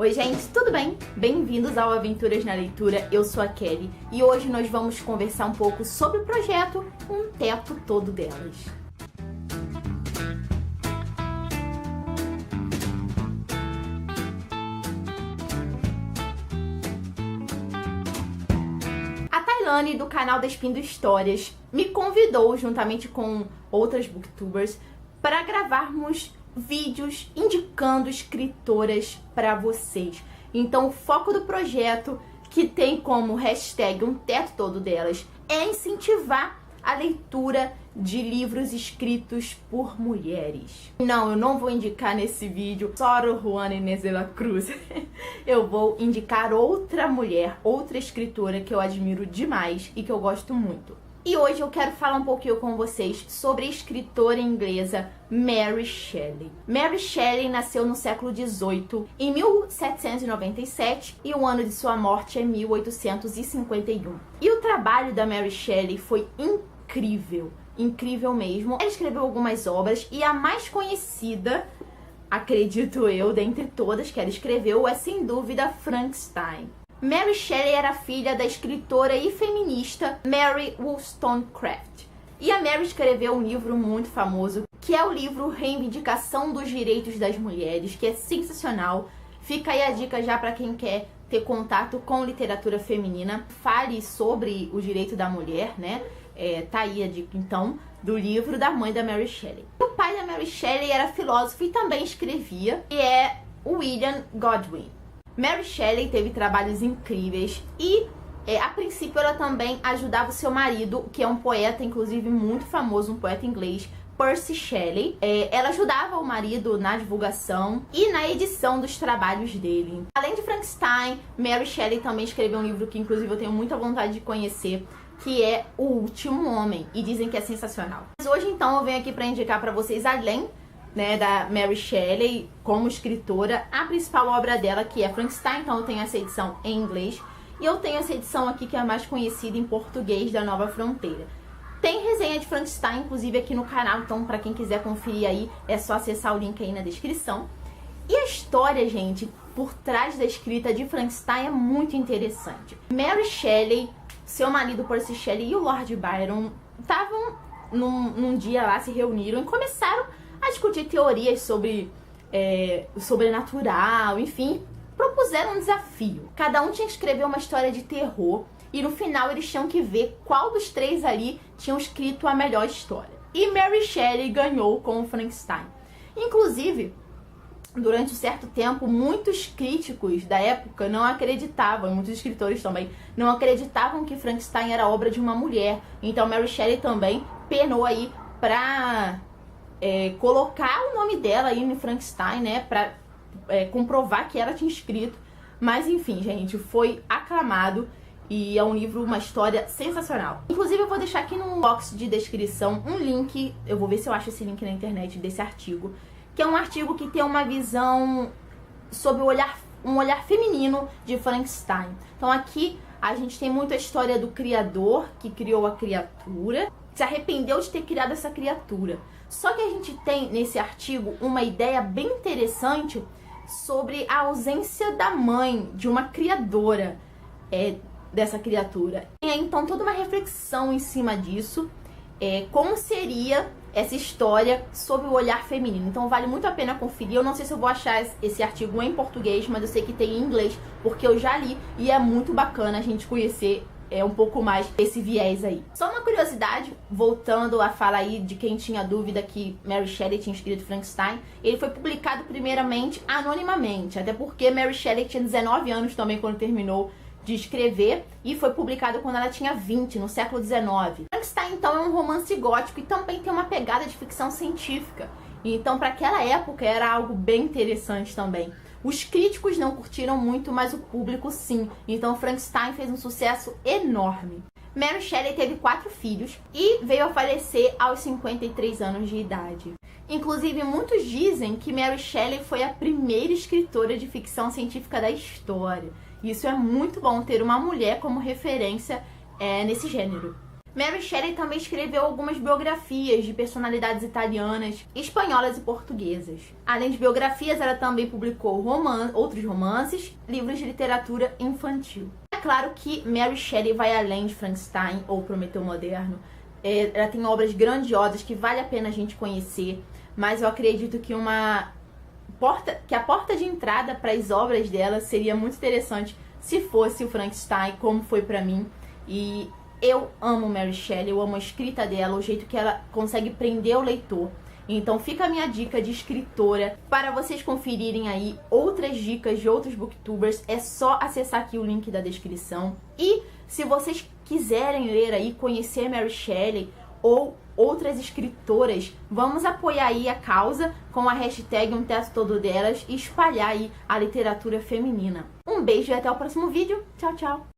Oi gente, tudo bem? Bem-vindos ao Aventuras na Leitura, eu sou a Kelly e hoje nós vamos conversar um pouco sobre o projeto Um Teto Todo Delas. A Tailane, do canal Despindo Histórias, me convidou, juntamente com outras booktubers, para gravarmos vídeos indicando escritoras para vocês. Então o foco do projeto, que tem como hashtag Um Teto Todo Delas, é incentivar a leitura de livros escritos por mulheres. Não, eu não vou indicar nesse vídeo Sor Juana Inés de la Cruz. Eu vou indicar outra mulher, outra escritora que eu admiro demais e que eu gosto muito. E hoje eu quero falar um pouquinho com vocês sobre a escritora inglesa Mary Shelley. Mary Shelley nasceu no século XVIII, em 1797, e o ano de sua morte é 1851. E o trabalho da Mary Shelley foi incrível, incrível mesmo. Ela escreveu algumas obras e a mais conhecida, acredito eu, dentre todas que ela escreveu, é sem dúvida Frankenstein. Mary Shelley era filha da escritora e feminista Mary Wollstonecraft. E a Mary escreveu um livro muito famoso, que é o livro Reivindicação dos Direitos das Mulheres, que é sensacional. Fica aí a dica já para quem quer ter contato com literatura feminina. Fale sobre o direito da mulher, né? Tá aí a dica, então, do livro da mãe da Mary Shelley. O pai da Mary Shelley era filósofo e também escrevia, e é William Godwin. Mary Shelley teve trabalhos incríveis e, a princípio, ela também ajudava o seu marido, que é um poeta, inclusive, muito famoso, um poeta inglês, Percy Shelley. Ela ajudava o marido na divulgação e na edição dos trabalhos dele. Além de Frankenstein, Mary Shelley também escreveu um livro que, inclusive, eu tenho muita vontade de conhecer, que é O Último Homem, e dizem que é sensacional. Mas hoje, então, eu venho aqui para indicar para vocês, além da Mary Shelley como escritora, a principal obra dela, que é Frankenstein. Então eu tenho essa edição em inglês e eu tenho essa edição aqui, que é a mais conhecida em português, da Nova Fronteira. Tem resenha de Frankenstein, inclusive, aqui no canal, então para quem quiser conferir aí, é só acessar o link aí na descrição. E a história, gente, por trás da escrita de Frankenstein é muito interessante. Mary Shelley, seu marido Percy Shelley e o Lord Byron estavam num dia lá, se reuniram e começaram a discutir teorias sobre sobrenatural, enfim, propuseram um desafio. Cada um tinha que escrever uma história de terror e no final eles tinham que ver qual dos três ali tinham escrito a melhor história. E Mary Shelley ganhou com o Frankenstein. Inclusive, durante um certo tempo, muitos críticos da época não acreditavam, muitos escritores também, não acreditavam que Frankenstein era obra de uma mulher. Então Mary Shelley também penou aí pra colocar o nome dela aí no Frankenstein, né, pra comprovar que ela tinha escrito. Mas enfim, gente, foi aclamado e é um livro, uma história sensacional. Inclusive eu vou deixar aqui no box de descrição um link, eu vou ver se eu acho esse link na internet desse artigo, que é um artigo que tem uma visão sobre um olhar feminino de Frankenstein. Então aqui a gente tem muito a história do criador que criou a criatura, se arrependeu de ter criado essa criatura. Só que a gente tem nesse artigo uma ideia bem interessante sobre a ausência da mãe, de uma criadora dessa criatura. Tem então toda uma reflexão em cima disso, como seria essa história sob o olhar feminino. Então vale muito a pena conferir. Eu não sei se eu vou achar esse artigo em português, mas eu sei que tem em inglês, porque eu já li e é muito bacana a gente conhecer um pouco mais desse viés aí. Só uma curiosidade, voltando a falar aí de quem tinha dúvida que Mary Shelley tinha escrito Frankenstein, ele foi publicado primeiramente anonimamente, até porque Mary Shelley tinha 19 anos também quando terminou de escrever, e foi publicado quando ela tinha 20, no século XIX. Frankenstein, então, é um romance gótico e também tem uma pegada de ficção científica. Então, para aquela época, era algo bem interessante também. Os críticos não curtiram muito, mas o público sim. Então Frankenstein fez um sucesso enorme. Mary Shelley teve 4 filhos e veio a falecer aos 53 anos de idade. Inclusive, muitos dizem que Mary Shelley foi a primeira escritora de ficção científica da história. Isso é muito bom, ter uma mulher como referência nesse gênero. Mary Shelley também escreveu algumas biografias de personalidades italianas, espanholas e portuguesas. Além de biografias, ela também publicou outros romances, livros de literatura infantil. É claro que Mary Shelley vai além de Frankenstein ou Prometeu Moderno. Ela tem obras grandiosas que vale a pena a gente conhecer, mas eu acredito que a porta de entrada para as obras dela seria muito interessante se fosse o Frankenstein, como foi para mim. E eu amo Mary Shelley, eu amo a escrita dela, o jeito que ela consegue prender o leitor. Então fica a minha dica de escritora para vocês conferirem aí outras dicas de outros booktubers. É só acessar aqui o link da descrição. E se vocês quiserem ler aí, conhecer Mary Shelley ou outras escritoras, vamos apoiar aí a causa com a hashtag Um Teto Todo Delas e espalhar aí a literatura feminina. Um beijo e até o próximo vídeo. Tchau, tchau!